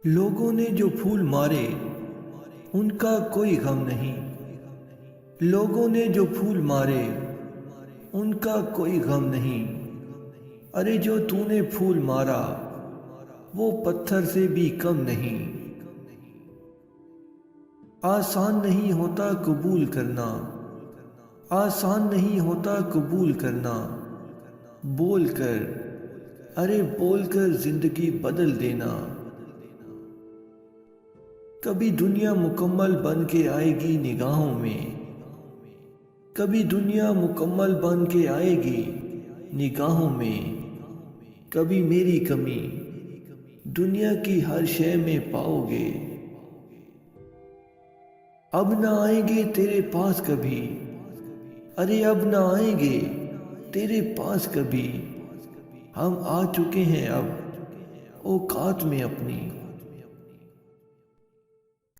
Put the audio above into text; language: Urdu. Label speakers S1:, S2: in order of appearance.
S1: لوگوں نے جو پھول مارے ان کا کوئی غم نہیں، لوگوں نے جو پھول مارے ان کا کوئی غم نہیں۔ ارے جو تو نے پھول مارا وہ پتھر سے بھی کم نہیں۔ آسان نہیں ہوتا قبول کرنا، آسان نہیں ہوتا قبول کرنا، بول کر، ارے بول کر زندگی بدل دینا۔ کبھی دنیا مکمل بن کے آئے گی نگاہوں میں، کبھی دنیا مکمل بن کے آئے گی نگاہوں میں، کبھی میری کمی دنیا کی ہر شے میں پاؤ گے۔ اب نہ آئیں گے تیرے پاس کبھی، ارے اب نہ آئیں گے تیرے پاس کبھی، ہم آ چکے ہیں اب اوقات میں اپنی۔